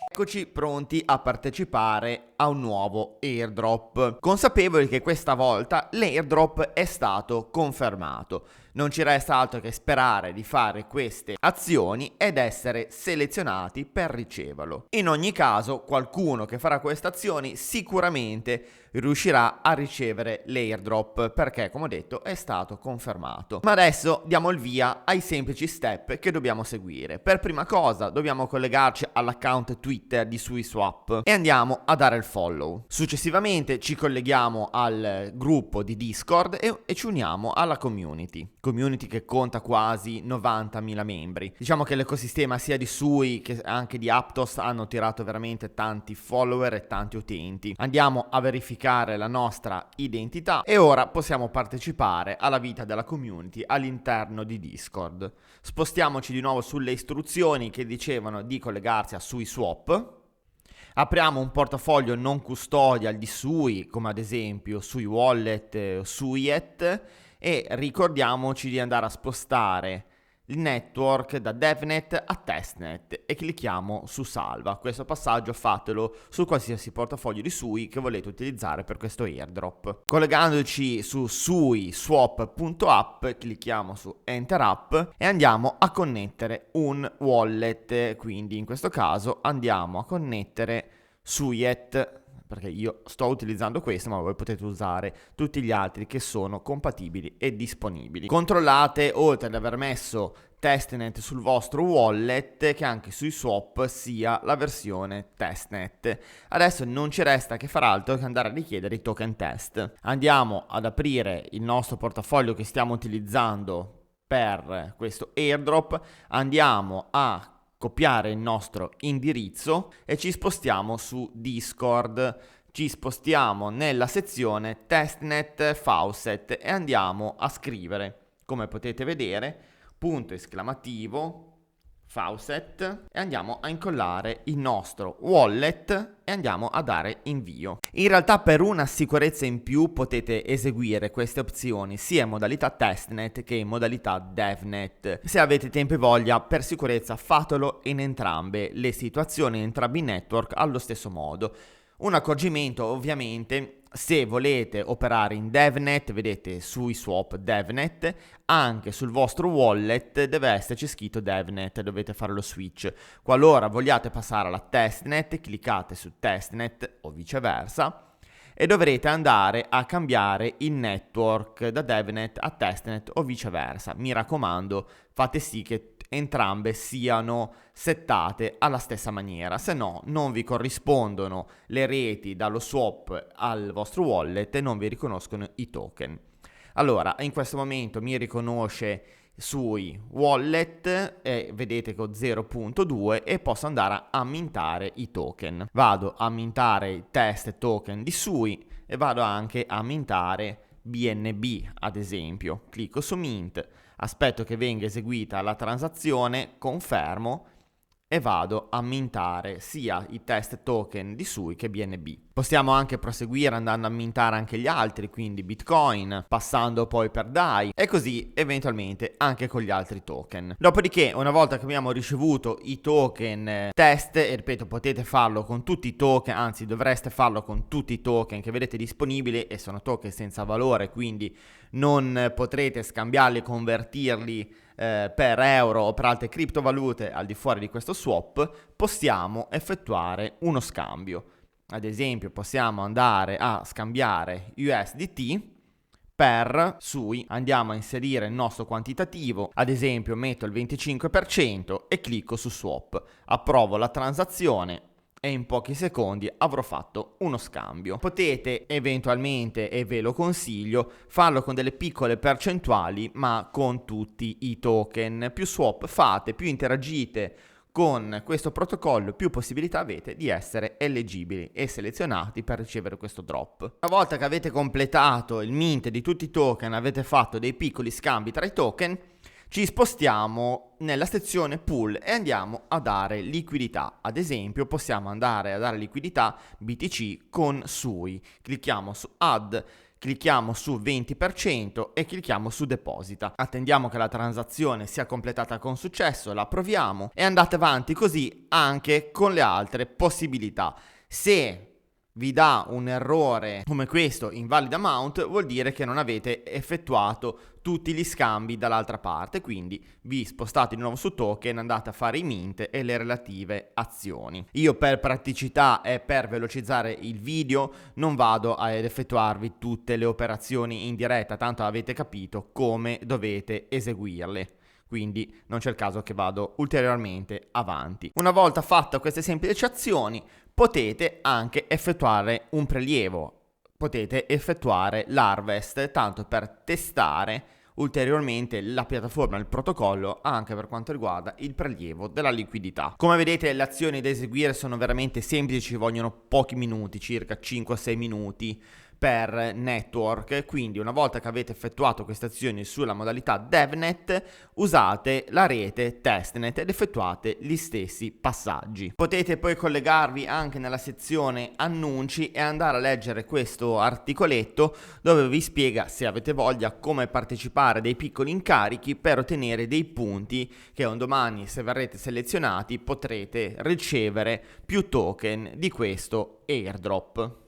Eccoci pronti a partecipare a un nuovo airdrop, consapevoli che questa volta l'airdrop è stato confermato. Non ci resta altro che sperare di fare queste azioni ed essere selezionati per riceverlo. In ogni caso, qualcuno che farà queste azioni sicuramente riuscirà a ricevere l'airdrop perché, come ho detto, è stato confermato. Ma adesso diamo il via ai semplici step che dobbiamo seguire. Per prima cosa dobbiamo collegarci all'account Twitter di SuiSwap e andiamo a dare il follow. Successivamente ci colleghiamo al gruppo di Discord e ci uniamo alla community che conta quasi 90.000 membri. Diciamo che l'ecosistema sia di Sui che anche di Aptos hanno tirato veramente tanti follower e tanti utenti. Andiamo a verificare la nostra identità e ora possiamo partecipare alla vita della community all'interno di Discord. Spostiamoci di nuovo sulle istruzioni che dicevano di collegarsi a SuiSwap. Apriamo un portafoglio non custodial di Sui, come ad esempio Sui Wallet o Suiet, e ricordiamoci di andare a spostare il network da DevNet a Testnet e clicchiamo su salva. Questo passaggio fatelo su qualsiasi portafoglio di Sui che volete utilizzare per questo airdrop. Collegandoci su suiswap.app clicchiamo su Enter App e andiamo a connettere un wallet, quindi in questo caso andiamo a connettere Suiet, perché io sto utilizzando questo, ma voi potete usare tutti gli altri che sono compatibili e disponibili. Controllate, oltre ad aver messo Testnet sul vostro wallet, che anche sui swap sia la versione Testnet. Adesso non ci resta che far altro che andare a richiedere i token test. Andiamo ad aprire il nostro portafoglio che stiamo utilizzando per questo airdrop, andiamo a copiare il nostro indirizzo e ci spostiamo su Discord. Ci spostiamo nella sezione Testnet Faucet e andiamo a scrivere, come potete vedere, punto esclamativo Faucet, e andiamo a incollare il nostro wallet e andiamo a dare invio. In realtà, per una sicurezza in più potete eseguire queste opzioni sia in modalità Testnet che in modalità DevNet. Se avete tempo e voglia, per sicurezza fatelo in entrambe le situazioni, in entrambi i network allo stesso modo. Un accorgimento ovviamente: se volete operare in DevNet, vedete SuiSwap DevNet, anche sul vostro wallet deve esserci scritto DevNet, dovete fare lo switch. Qualora vogliate passare alla Testnet, cliccate su Testnet o viceversa e dovrete andare a cambiare il network da DevNet a Testnet o viceversa. Mi raccomando, fate sì che entrambe siano settate alla stessa maniera, se no non vi corrispondono le reti dallo swap al vostro wallet e non vi riconoscono i token. Allora, in questo momento mi riconosce sui wallet e vedete che ho 0.2 e posso andare a mintare i token. Vado a mintare i test token di Sui e vado anche a mintare BNB, ad esempio. Clicco su Mint, aspetto che venga eseguita la transazione, confermo e vado a mintare sia i test token di Sui che BNB. Possiamo anche proseguire andando a mintare anche gli altri, quindi Bitcoin, passando poi per DAI e così eventualmente anche con gli altri token. Dopodiché, una volta che abbiamo ricevuto i token test, e ripeto, potete farlo con tutti i token, anzi dovreste farlo con tutti i token che vedete disponibili, e sono token senza valore, quindi non potrete scambiarli e convertirli per euro o per altre criptovalute al di fuori di questo swap. Possiamo effettuare uno scambio. Ad esempio possiamo andare a scambiare USDT per Sui, andiamo a inserire il nostro quantitativo, ad esempio metto il 25% e clicco su swap, approvo la transazione e in pochi secondi avrò fatto uno scambio. Potete eventualmente, e ve lo consiglio, farlo con delle piccole percentuali ma con tutti i token. Più swap fate, più interagite con questo protocollo, più possibilità avete di essere eleggibili e selezionati per ricevere questo drop. Una volta che avete completato il mint di tutti i token, avete fatto dei piccoli scambi tra i token, ci spostiamo nella sezione pool e andiamo a dare liquidità. Ad esempio possiamo andare a dare liquidità BTC con Sui. Clicchiamo su add, clicchiamo su 20% e clicchiamo su deposita. Attendiamo che la transazione sia completata con successo, la approviamo e andate avanti così anche con le altre possibilità. Se vi dà un errore come questo, invalid amount, vuol dire che non avete effettuato tutti gli scambi dall'altra parte, quindi vi spostate di nuovo su token, andate a fare i mint e le relative azioni. Io per praticità e per velocizzare il video non vado ad effettuarvi tutte le operazioni in diretta, tanto avete capito come dovete eseguirle. Quindi non c'è il caso che vado ulteriormente avanti. Una volta fatte queste semplici azioni, potete anche effettuare un prelievo, potete effettuare l'harvest, tanto per testare ulteriormente la piattaforma, il protocollo, anche per quanto riguarda il prelievo della liquidità. Come vedete, le azioni da eseguire sono veramente semplici, ci vogliono pochi minuti, circa 5-6 minuti per network. Quindi una volta che avete effettuato queste azioni sulla modalità DevNet, usate la rete testnet ed effettuate gli stessi passaggi. Potete poi collegarvi anche nella sezione annunci e andare a leggere questo articoletto dove vi spiega, se avete voglia, come partecipare a dei piccoli incarichi per ottenere dei punti che un domani, se verrete selezionati, potrete ricevere più token di questo airdrop.